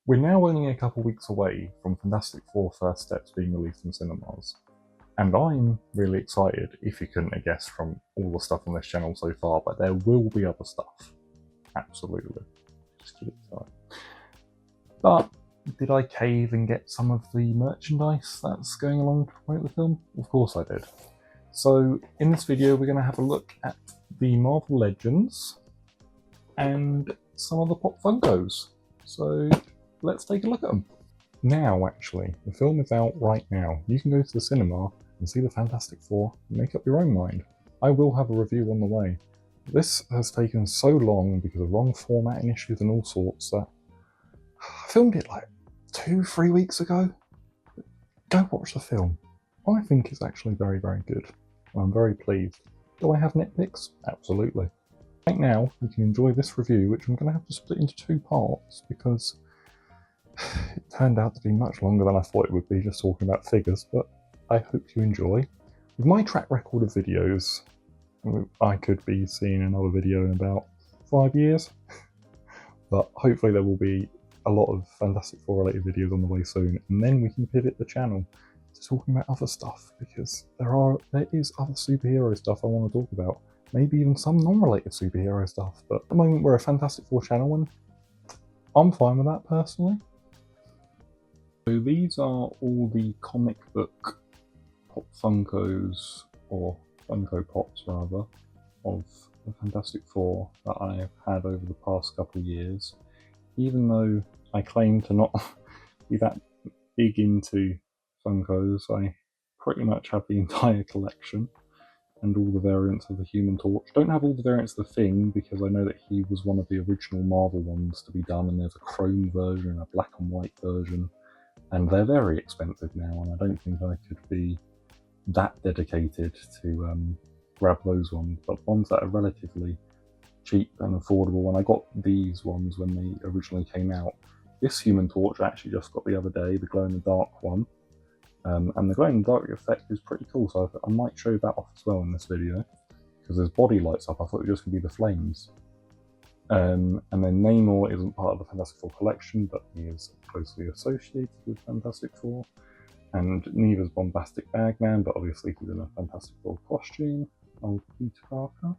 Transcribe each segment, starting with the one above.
We're now only a couple weeks away from Fantastic Four First Steps being released in cinemas, and I'm really excited, if you couldn't have guessed from all the stuff on this channel so far, but there will be other stuff. Absolutely. Just keep it tight. But did I cave and get some of the merchandise that's going along to promote the film? Of course I did. So in this video we're going to have a look at the Marvel Legends and some of the Pop Funkos. So let's take a look at them. Now actually, the film is out right now. You can go to the cinema and see the Fantastic Four and make up your own mind. I will have a review on the way. This has taken so long because of wrong formatting issues and all sorts that I filmed it like 2-3 weeks ago. Go watch the film. I think it's actually very, very good. I'm very pleased. Do I have nitpicks? Absolutely. Right now, you can enjoy this review, which I'm going to have to split into 2 parts because it turned out to be much longer than I thought it would be just talking about figures, but I hope you enjoy. With my track record of videos, I could be seeing another video in about 5 years, but hopefully there will be a lot of Fantastic Four related videos on the way soon, and then we can pivot the channel to talking about other stuff, because there is other superhero stuff I want to talk about, maybe even some non-related superhero stuff, but at the moment we're a Fantastic Four channel and I'm fine with that personally. So these are all the comic book Pop Funkos, or Funko Pops rather, of the Fantastic Four that I've had over the past couple of years. Even though I claim to not be that big into Funkos, I pretty much have the entire collection and all the variants of the Human Torch. Don't have all the variants of the Thing because I know that he was one of the original Marvel ones to be done, and there's a chrome version and a black and white version, and they're very expensive now, and I don't think I could be that dedicated to grab those ones, but ones that are relatively cheap and affordable. And I got these ones when they originally came out. This Human Torch I actually just got the other day, the glow-in-the-dark one, and the glow-in-the-dark effect is pretty cool, so I might show that off as well in this video, because his body lights up. I thought it was just going to be the flames. And then Namor isn't part of the Fantastic Four collection, but he is closely associated with Fantastic Four, and neither's Bombastic Bagman, but obviously he's in a Fantastic Four costume, old Peter Parker.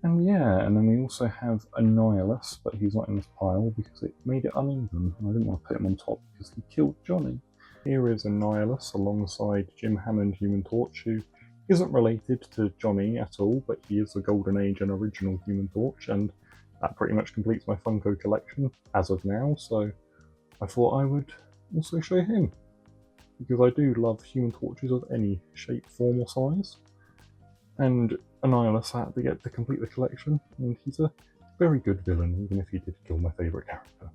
And yeah, and then we also have Annihilus, but he's not in this pile because it made it uneven, and I didn't want to put him on top because he killed Johnny. Here is Annihilus alongside Jim Hammond Human Torch, who isn't related to Johnny at all, but he is the Golden Age and original Human Torch, and that pretty much completes my Funko collection as of now, so I thought I would also show him, because I do love Human Torches of any shape, form or size. And Annihilus I had to get to complete the collection, and he's a very good villain, even if he did kill my favourite character.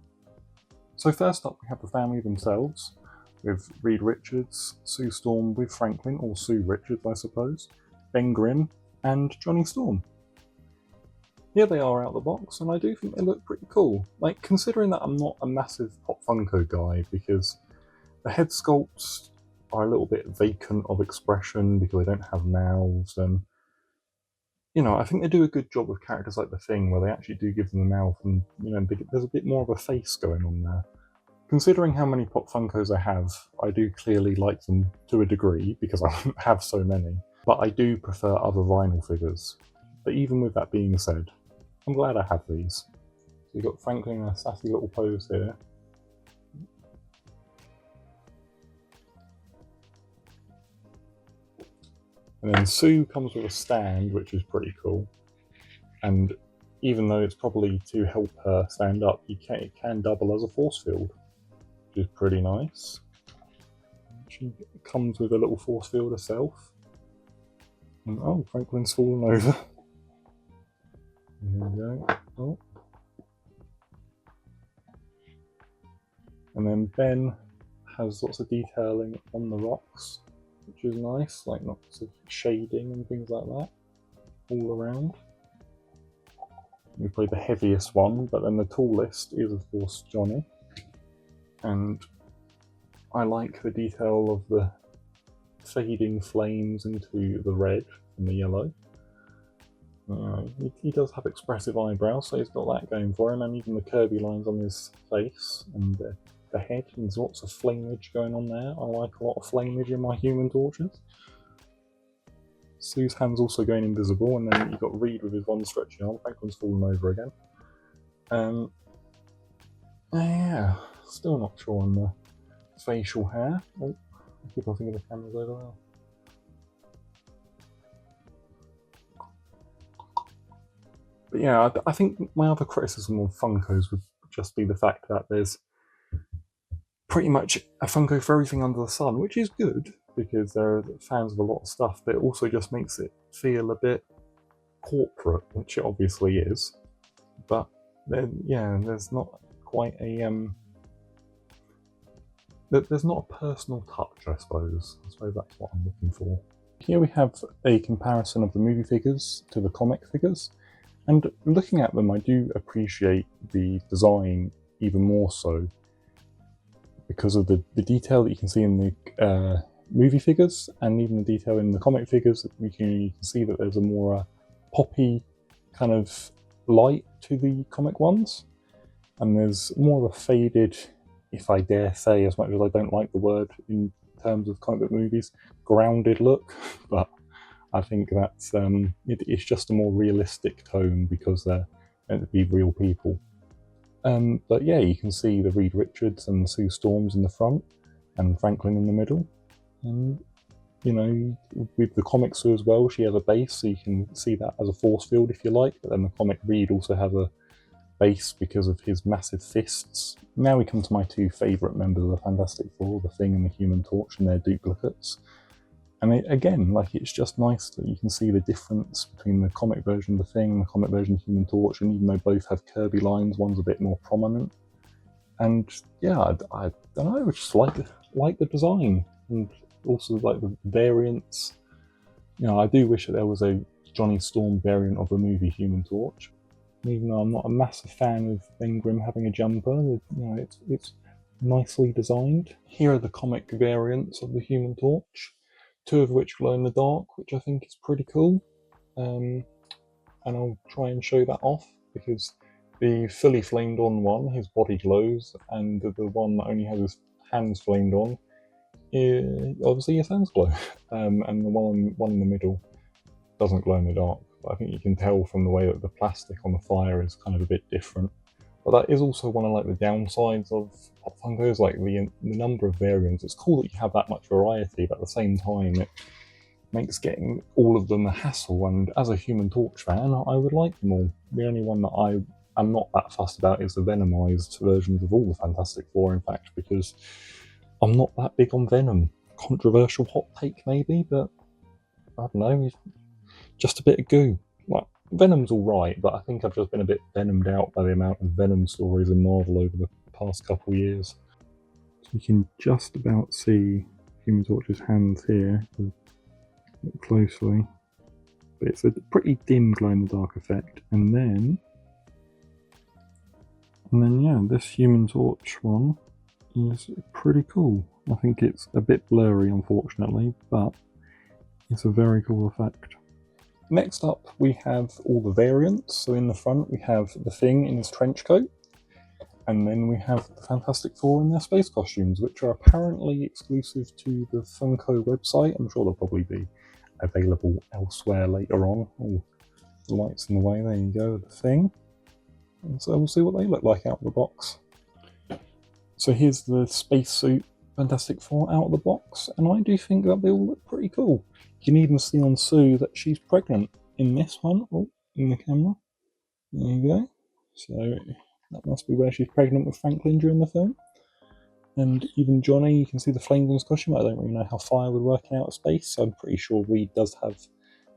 So first up we have the family themselves, with Reed Richards, Sue Storm with Franklin, or Sue Richards I suppose, Ben Grimm, and Johnny Storm. Here they are out of the box, and I do think they look pretty cool. Like, considering that I'm not a massive Pop Funko guy, because the head sculpts are a little bit vacant of expression because they don't have mouths, and you know, I think they do a good job with characters like the Thing, where they actually do give them a mouth, and you know, there's a bit more of a face going on there. Considering how many Pop Funkos I have, I do clearly like them to a degree, because I don't have so many, but I do prefer other vinyl figures. But even with that being said, I'm glad I have these. So you've got Franklin in a sassy little pose here. And then Sue comes with a stand, which is pretty cool. And even though it's probably to help her stand up, it can double as a force field, which is pretty nice. She comes with a little force field herself. And oh, Franklin's fallen over. Here we go. Oh. And then Ben has lots of detailing on the rocks, which is nice, like lots of shading and things like that all around. We've played the heaviest one, but then the tallest is of course Johnny. And I like the detail of the fading flames into the red and the yellow. He does have expressive eyebrows, so he's got that going for him, and even the Kirby lines on his face and the head. There's lots of flamage going on there. I like a lot of flamage in my Human Torches. Sue's hand's also going invisible, and then you've got Reed with his one stretchy arm. Franklin's fallen over again. Yeah, still not sure on the facial hair. Oh, I keep on thinking the camera's over there. But yeah, I think my other criticism of Funkos would just be the fact that there's pretty much a Funko for everything under the sun, which is good because they're fans of a lot of stuff, but it also just makes it feel a bit corporate, which it obviously is. But then, yeah, there's not quite a there's not a personal touch, I suppose. I suppose that's what I'm looking for. Here we have a comparison of the movie figures to the comic figures. And looking at them, I do appreciate the design even more so because of the detail that you can see in the movie figures, and even the detail in the comic figures. You can see that there's a more poppy kind of light to the comic ones, and there's more of a faded, if I dare say, as much as I don't like the word in terms of comic book movies, grounded look, but I think that's it's just a more realistic tone because they're meant to be real people. But yeah, you can see the Reed Richards and the Sue Storms in the front, and Franklin in the middle. And you know, with the comic Sue as well, she has a base, so you can see that as a force field if you like. But then the comic Reed also has a base because of his massive fists. Now we come to my two favourite members of the Fantastic Four, the Thing and the Human Torch, and their duplicates. And again, like, it's just nice that you can see the difference between the comic version of the Thing and the comic version of Human Torch, and even though both have Kirby lines, one's a bit more prominent. And yeah, I don't know, I just like the design, and also like the variants. You know, I do wish that there was a Johnny Storm variant of the movie Human Torch. Even though I'm not a massive fan of Ben Grimm having a jumper, you know, it's nicely designed. Here are the comic variants of the Human Torch, two of which glow in the dark, which I think is pretty cool. And I'll try and show that off, because the fully flamed on one, his body glows, and the one that only has his hands flamed on, obviously his hands glow. And the one in the middle doesn't glow in the dark. But I think you can tell from the way that the plastic on the fire is kind of a bit different. But that is also one of like the downsides of Pop Funkos, like the number of variants. It's cool that you have that much variety, but at the same time it makes getting all of them a hassle, and as a Human Torch fan, I would like them all. The only one that I am not that fussed about is the Venomized versions of all the Fantastic Four, in fact, because I'm not that big on Venom. Controversial hot take maybe, but I don't know, just a bit of goo. Like, Venom's alright, but I think I've just been a bit venomed out by the amount of Venom stories in Marvel over the past couple of years. So you can just about see Human Torch's hands here, look closely, but it's a pretty dim glow-in-the-dark effect. And then yeah, this Human Torch one is pretty cool. I think it's a bit blurry, unfortunately, but it's a very cool effect. Next up, we have all the variants. So in the front, we have the Thing in his trench coat, and then we have the Fantastic Four in their space costumes, which are apparently exclusive to the Funko website. I'm sure they'll probably be available elsewhere later on. Oh, the light's in the way, there you go, the Thing. And so we'll see what they look like out of the box. So here's the spacesuit Fantastic Four out of the box, and I do think that they all look pretty cool. You can even see on Sue that she's pregnant in this one. Oh, in the camera. There you go. So that must be where she's pregnant with Franklin during the film. And even Johnny, you can see the flames on his costume. I don't really know how fire would work in outer space, so I'm pretty sure Reed does have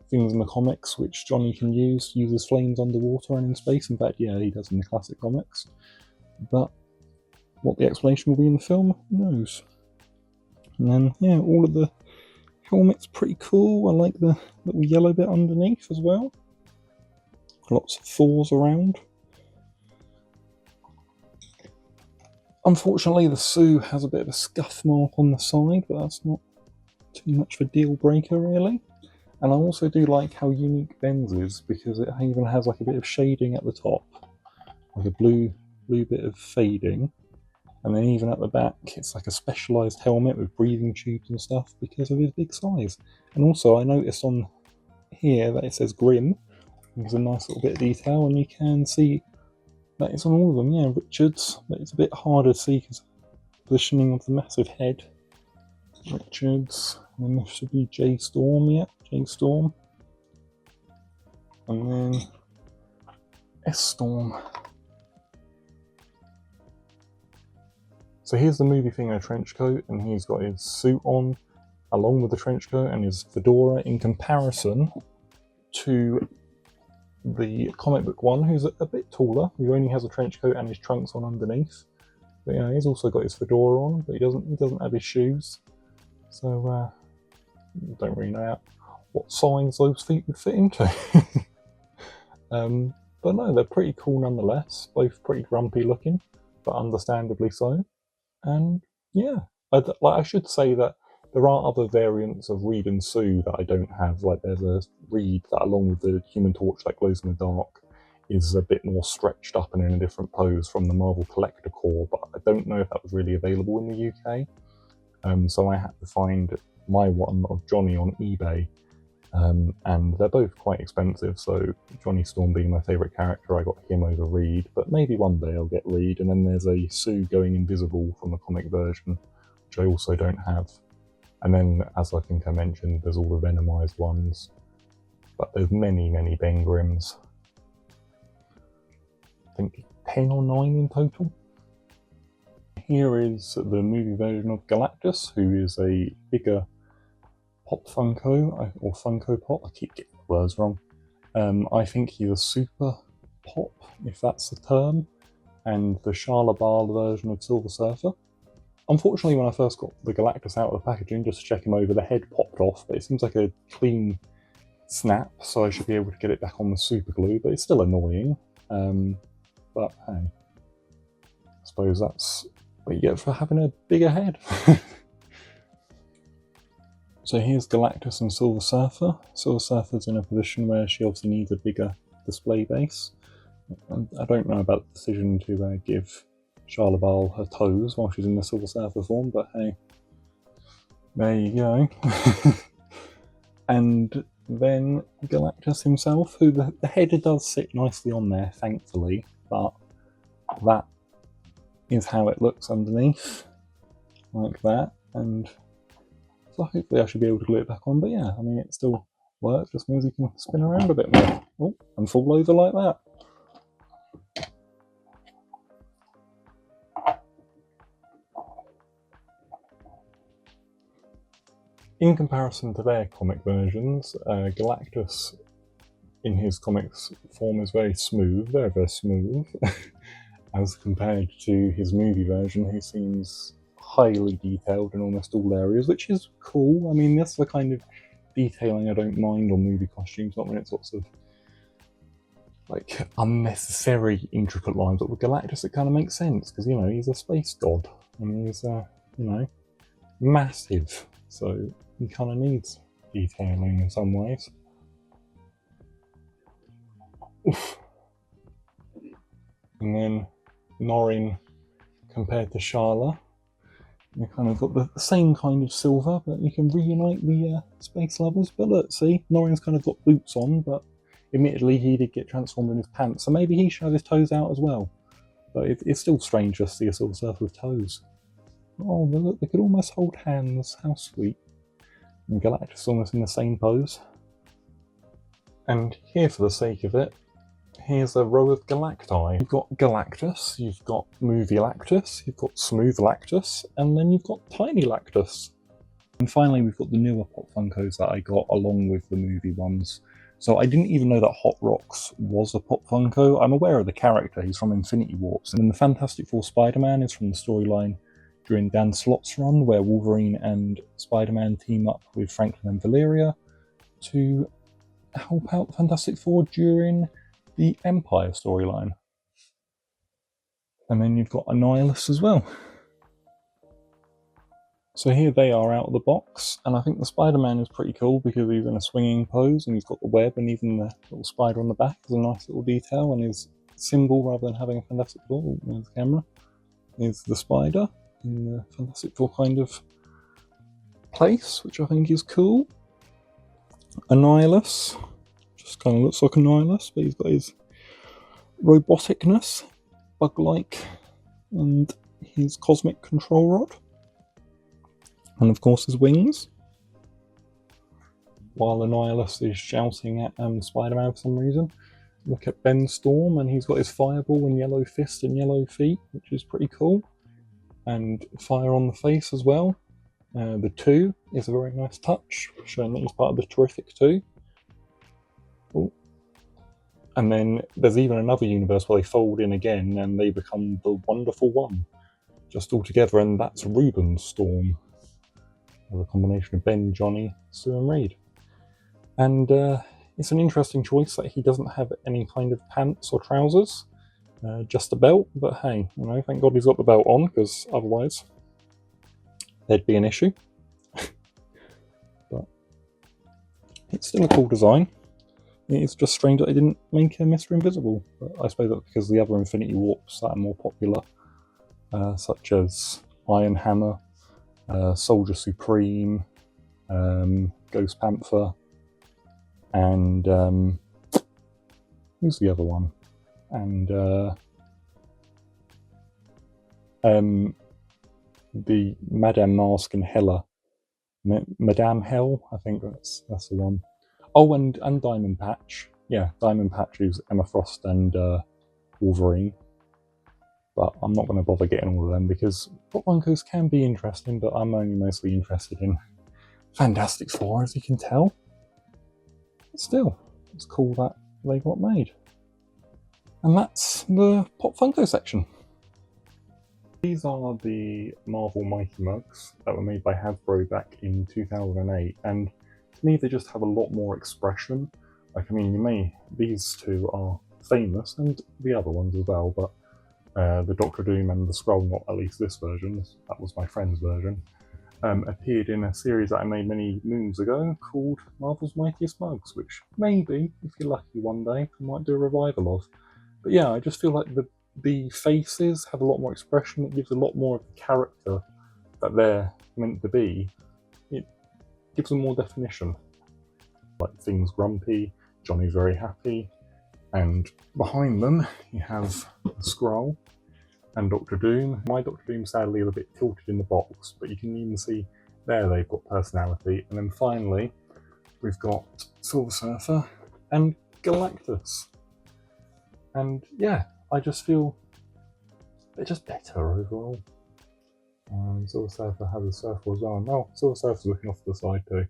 things in the comics which Johnny can use, uses flames underwater and in space. In fact, yeah, he does in the classic comics. But what the explanation will be in the film, who knows? And then, yeah, all of the helmet's pretty cool. I like the little yellow bit underneath as well. Lots of Thors around. Unfortunately, the Sue has a bit of a scuff mark on the side, but that's not too much of a deal breaker, really. And I also do like how unique Ben's is, because it even has like a bit of shading at the top, like a blue bit of fading, and then even at the back it's like a specialised helmet with breathing tubes and stuff because of his big size. And also I noticed on here that it says Grim. There's a nice little bit of detail, and you can see that it's on all of them. Yeah, Richards, but it's a bit harder to see because of the positioning of the massive head. Richards, and then this should be J-Storm, yeah, J-Storm. And then S-Storm. So here's the movie thing in a trench coat, and he's got his suit on along with the trench coat and his fedora, in comparison to the comic book one, who's a bit taller, who only has a trench coat and his trunks on underneath. But yeah, he's also got his fedora on, but he doesn't have his shoes. So don't really know what size those feet would fit into. But no, they're pretty cool nonetheless. Both pretty grumpy looking, but understandably so. And yeah, I should say that there are other variants of Reed and Sue that I don't have. Like there's a Reed that, along with the Human Torch that glows in the dark, is a bit more stretched up and in a different pose from the Marvel Collector Corps, but I don't know if that was really available in the UK. So I had to find my one of Johnny on eBay, and they're both quite expensive. So Johnny Storm being my favourite character, I got him over Reed, but maybe one day I'll get Reed. And then there's a Sue going invisible from the comic version, which I also don't have. And then, as I think I mentioned, there's all the Venomized ones, but there's many Ben Grimms. I think 10 or 9 in total. Here is the movie version of Galactus, who is a bigger Pop Funko, or Funko Pop, I keep getting the words wrong. I think he's a Super Pop, if that's the term, and the Charlemagne version of Silver Surfer. Unfortunately, when I first got the Galactus out of the packaging, just to check him over, the head popped off, but it seems like a clean snap, so I should be able to get it back on with super glue, but it's still annoying. But hey, I suppose that's what you get for having a bigger head. So here's Galactus and Silver Surfer. Silver Surfer's in a position where she obviously needs a bigger display base. And I don't know about the decision to give Charlemagne her toes while she's in the Silver Surfer form, but hey, there you go. And then Galactus himself, who the head does sit nicely on there, thankfully, but that is how it looks underneath, like that. And so hopefully I should be able to glue it back on, but yeah, I mean, it still works, just means you can spin around a bit more. Oh, and fall over like that. In comparison to their comic versions, Galactus in his comics form is very smooth, very smooth, as compared to his movie version, who seems highly detailed in almost all areas, which is cool. I mean, that's the kind of detailing I don't mind on movie costumes, not when it's lots of like unnecessary intricate lines, but with Galactus it kind of makes sense, because, you know, he's a space god, and he's, you know, massive, so he kind of needs detailing in some ways. Oof. And then Norrin compared to Sharla, you kind of got the same kind of silver, but you can reunite the space lovers. But look, see, Norrin's kind of got boots on, but admittedly he did get transformed in his pants, so maybe he should have his toes out as well. But it's still strange to see a Silver Surfer with toes. Oh, look, they could almost hold hands, how sweet. And Galactus almost in the same pose. And here, for the sake of it, here's a row of Galacti. You've got Galactus, you've got Movie Lactus, you've got Smooth Lactus, and then you've got Tiny Lactus. And finally, we've got the newer Pop Funkos that I got along with the movie ones. So I didn't even know that Hot Rocks was a Pop Funko. I'm aware of the character, he's from Infinity Warps. And then the Fantastic Four Spider-Man is from the storyline during Dan Slott's run, where Wolverine and Spider-Man team up with Franklin and Valeria to help out the Fantastic Four during the Empire storyline. And then you've got Annihilus as well. So here they are out of the box, and I think the Spider-Man is pretty cool because he's in a swinging pose and he's got the web, and even the little spider on the back is a nice little detail, and his symbol, rather than having a Fantastic Four, there's the camera, is the spider in the Fantastic Four kind of place, which I think is cool. Annihilus, just kind of looks like Annihilus, but he's got his roboticness, bug-like, and his cosmic control rod. And of course his wings. While Annihilus is shouting at Spider-Man for some reason. Look at Ben Storm, and he's got his fireball and yellow fist and yellow feet, which is pretty cool. And fire on the face as well. The 2 is a very nice touch, showing that he's part of the Terrific 2. Ooh. And then there's even another universe where they fold in again and they become the Wonderful One. Just all together, and that's Reuben's Storm. A combination of Ben, Johnny, Sue and Reed. And it's an interesting choice that he doesn't have any kind of pants or trousers, just a belt, but hey, you know, thank God he's got the belt on, because otherwise there'd be an issue. But it's still a cool design. It's just strange that they didn't make Mr. Invisible, but I suppose that's because the other Infinity Warps that are more popular, such as Iron Hammer, Soldier Supreme, Ghost Panther, and who's the other one? And the Madame Mask and Hela, Madame Hell, I think that's the one. Oh, and Diamond Patch, yeah, Diamond Patch is Emma Frost and Wolverine. But I'm not going to bother getting all of them because Pop Funkos can be interesting, but I'm only mostly interested in Fantastic Four, as you can tell. But still, it's cool that they got made. And that's the Pop Funko section. These are the Marvel Mighty Mugs that were made by Hasbro back in 2008, and to me they just have a lot more expression. Like, I mean, these two are famous, and the other ones as well, but the Doctor Doom and the Skrull, not at least this version, that was my friend's version, appeared in a series that I made many moons ago called Marvel's Mightiest Mugs, which maybe, if you're lucky one day, I might do a revival of. But yeah, I just feel like the faces have a lot more expression. It gives a lot more of the character that they're meant to be. It gives them more definition. Like, Thing's grumpy, Johnny's very happy, and behind them you have the Skrull and Doctor Doom. My Doctor Doom sadly is a bit tilted in the box, but you can even see there they've got personality. And then finally we've got Silver Surfer and Galactus. And yeah, I just feel they're just better overall. Silver Surfer has a surfer as well. Oh, Silver Surfer's looking off to the side too.